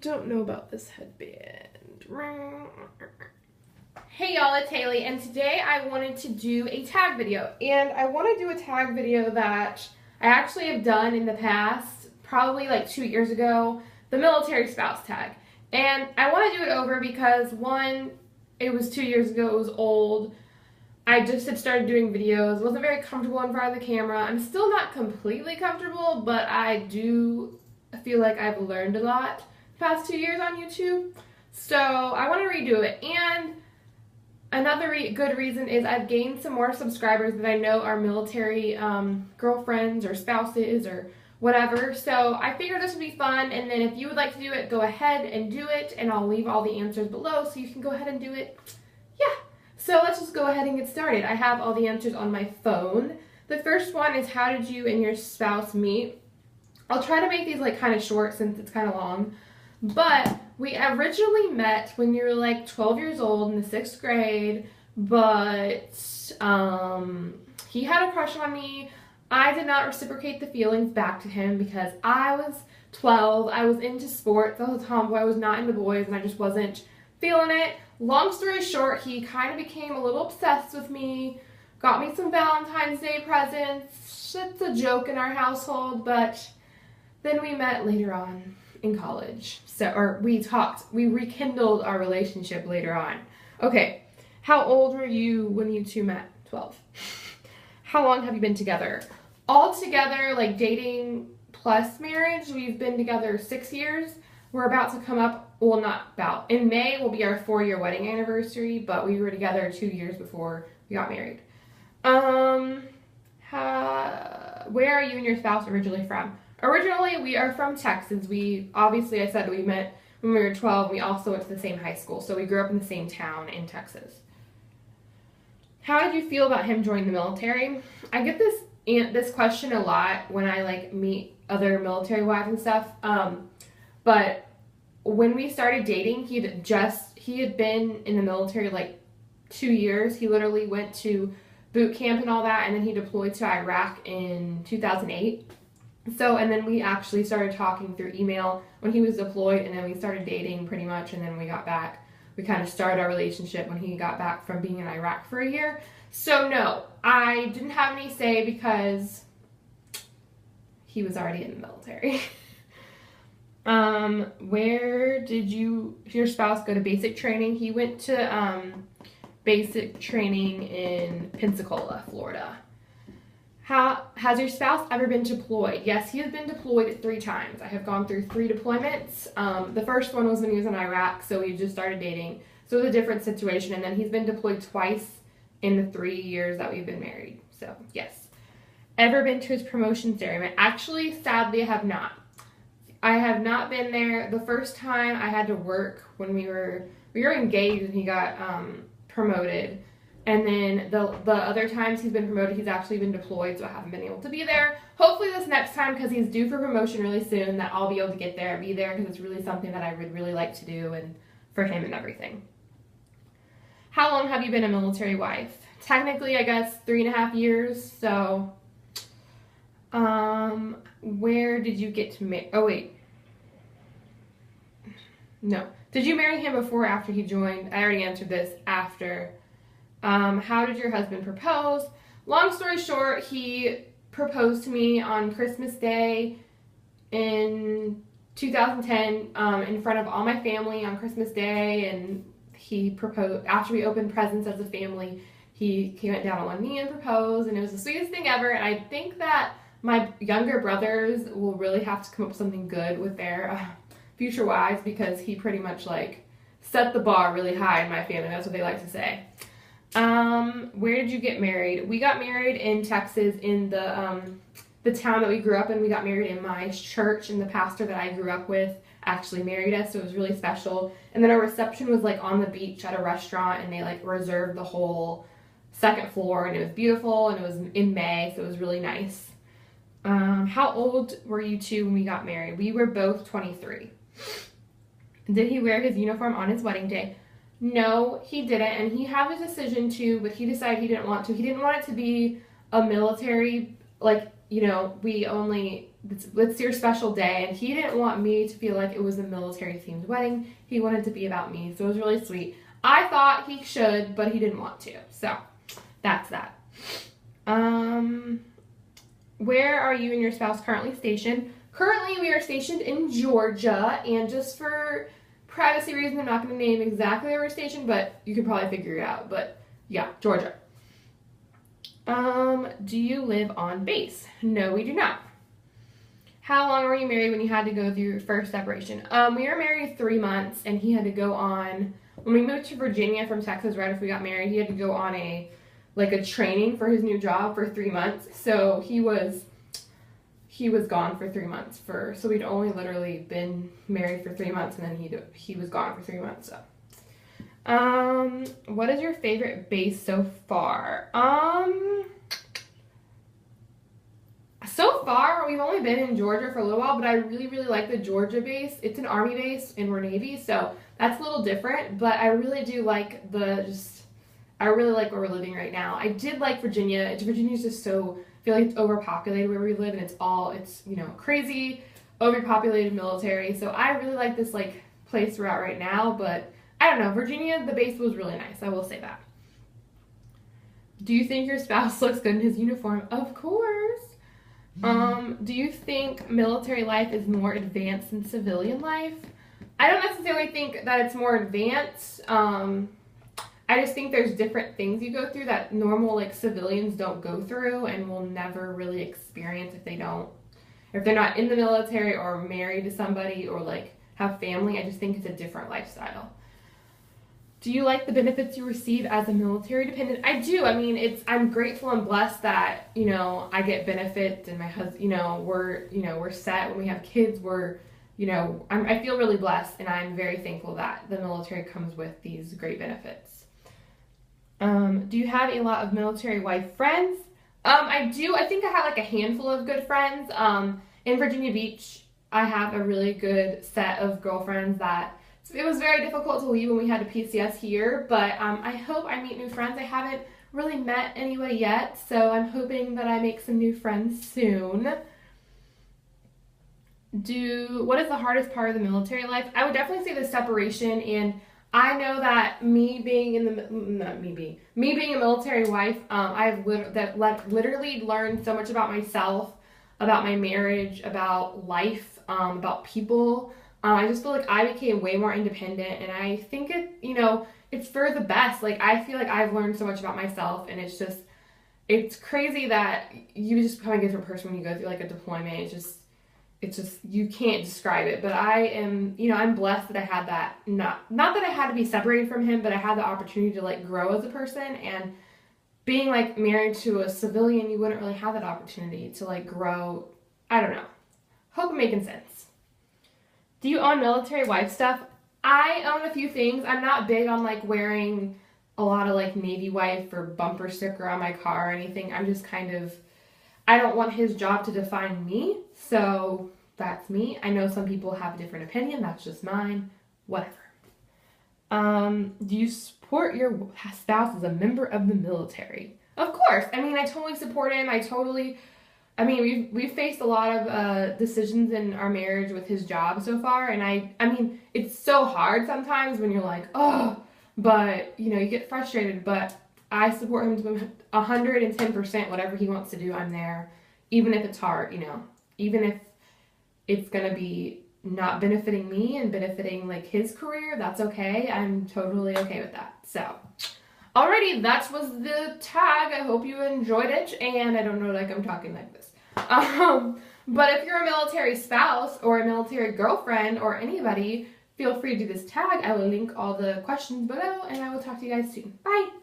don't know about this headband. Hey y'all, it's Haley, and today I wanted to do a tag video. And I want to do a tag video that I actually have done in the past, probably like 2 years ago, the military spouse tag. And I want to do it over because, one, it was 2 years ago, it was old. I just had started doing videos, wasn't very comfortable in front of the camera. I'm still not completely comfortable, but I do feel like I've learned a lot the past 2 years on YouTube. So I want to redo it. And another good reason is I've gained some more subscribers that I know are military girlfriends or spouses or whatever. So I figured this would be fun, and then if you would like to do it, go ahead and do it, and I'll leave all the answers below so you can go ahead and do it. Yeah, so let's just go ahead and get started. I have all the answers on my phone. The first one is, how did you and your spouse meet? I'll try to make these like kind of short since it's kind of long. But we originally met when you were like 12 years old in the 6th grade, but he had a crush on me. I did not reciprocate the feelings back to him because I was 12, I was into sports, I was a tomboy, I was not into boys, and I just wasn't feeling it. Long story short, he kind of became a little obsessed with me, got me some Valentine's Day presents. It's a joke in our household, but then we met later on in college. We rekindled our relationship later on. Okay, how old were you when you two met? 12. How long have you been together? All together, like dating plus marriage, we've been together 6 years. We're about to come up, well, not about, in May will be our 4-year wedding anniversary, but we were together 2 years before we got married. Where are you and your spouse originally from? Originally, we are from Texas. Obviously, I said we met when we were 12. We also went to the same high school, so we grew up in the same town in Texas. How did you feel about him joining the military? I get this question a lot when I like meet other military wives and stuff. But when we started dating, he had been in the military like 2 years. He literally went to boot camp and all that, and then he deployed to Iraq in 2008. And then we actually started talking through email when he was deployed, and then we started dating pretty much, and then we got back. We kind of started our relationship when he got back from being in Iraq for a year. So no, I didn't have any say because he was already in the military. Where did your spouse go to basic training? He went to basic training in Pensacola, Florida. Has your spouse ever been deployed? Yes, he has been deployed 3 times. I have gone through 3 deployments. The first one was when he was in Iraq, so we just started dating. So it was a different situation. And then he's been deployed twice in the 3 years that we've been married. So, yes. Ever been to his promotion ceremony? Actually, sadly, I have not. I have not been there. The first time I had to work when we were engaged and he got promoted. And then the other times he's been promoted, he's actually been deployed, so I haven't been able to be there. Hopefully this next time, because he's due for promotion really soon, that I'll be able to get there and be there, because it's really something that I would really like to do and for him and everything. How long have you been a military wife? Technically, I guess 3.5 years, so where did you get to marry? Oh, wait. No. Did you marry him before or after he joined? I already answered this. After. How did your husband propose? Long story short, he proposed to me on Christmas Day in 2010 in front of all my family on Christmas Day, and he proposed after we opened presents as a family. He went down on one knee and proposed, and it was the sweetest thing ever. And I think that my younger brothers will really have to come up with something good with their future wives, because he pretty much like set the bar really high in my family. That's what they like to say. Where did you get married? We got married in Texas in the town that we grew up in. We got married in my church, and the pastor that I grew up with actually married us, so it was really special. And then our reception was like on the beach at a restaurant, and they like reserved the whole 2nd floor, and it was beautiful, and it was in May, so it was really nice. How old were you two when we got married? We were both 23. Did he wear his uniform on his wedding day? No, he didn't, and he had a decision to, but he decided he didn't want to. He didn't want it to be a military, like, you know, we only it's your special day, and he didn't want me to feel like it was a military themed wedding. He wanted it to be about me, so it was really sweet. I thought he should, but he didn't want to, so that's that. Where are you and your spouse currently stationed? Currently, we are stationed in Georgia, and just for privacy reasons, I'm not going to name exactly where we're stationed, but you could probably figure it out. But yeah, Georgia. Do you live on base? No, we do not. How long were you married when you had to go through your first separation? We were married 3 months, and he had to go on, when we moved to Virginia from Texas right after we got married, he had to go on a training for his new job for 3 months. So he was gone for 3 months so we'd only literally been married for 3 months, and then he was gone for 3 months. So what is your favorite base so far? So far we've only been in Georgia for a little while, but I really like the Georgia base. It's an Army base and we're Navy, so that's a little different, but I really do like I really like where we're living right now. I did like Virginia. Virginia's just so, I feel like it's overpopulated where we live, and it's you know, crazy, overpopulated military. So I really like this place we're at right now, but I don't know, Virginia, the base was really nice. I will say that. Do you think your spouse looks good in his uniform? Of course. Do you think military life is more advanced than civilian life? I don't necessarily think that it's more advanced. I just think there's different things you go through that normal civilians don't go through and will never really experience if they're not in the military or married to somebody or have family. I just think it's a different lifestyle. Do you like the benefits you receive as a military dependent? I do. I mean, I'm grateful and blessed that, you know, I get benefits, and my husband, we're set when we have kids. I feel really blessed, and I'm very thankful that the military comes with these great benefits. Do you have a lot of military wife friends? I do. I think I have a handful of good friends. In Virginia Beach, I have a really good set of girlfriends that it was very difficult to leave when we had a PCS here, but I hope I meet new friends. I haven't really met anybody yet, so I'm hoping that I make some new friends soon. What is the hardest part of the military life? I would definitely say the separation, and I know that me being a military wife, I've literally learned so much about myself, about my marriage, about life, about people. I just feel like I became way more independent, and I think it's for the best. I feel like I've learned so much about myself, and it's crazy that you just become a different person when you go through a deployment. It's just you can't describe it. But I'm blessed that I had that. Not that I had to be separated from him, but I had the opportunity to grow as a person. And being married to a civilian, you wouldn't really have that opportunity to grow. I don't know. Hope I'm making sense. Do you own military wife stuff? I own a few things. I'm not big on wearing a lot of Navy wife or bumper sticker on my car or anything. I'm just I don't want his job to define me. So that's me. I know some people have a different opinion. That's just mine. Whatever. Do you support your spouse as a member of the military? Of course. I mean, I totally support him. We've faced a lot of decisions in our marriage with his job so far, and I mean, it's so hard sometimes when you're but you get frustrated, but I support him to 110%. Whatever he wants to do, I'm there, even if it's hard, even if it's gonna be not benefiting me and benefiting his career, that's okay. I'm totally okay with that. So alrighty, that was the tag. I hope you enjoyed it, and I don't know I'm talking like this. But if you're a military spouse or a military girlfriend or anybody, feel free to do this tag. I will link all the questions below, and I will talk to you guys soon. Bye!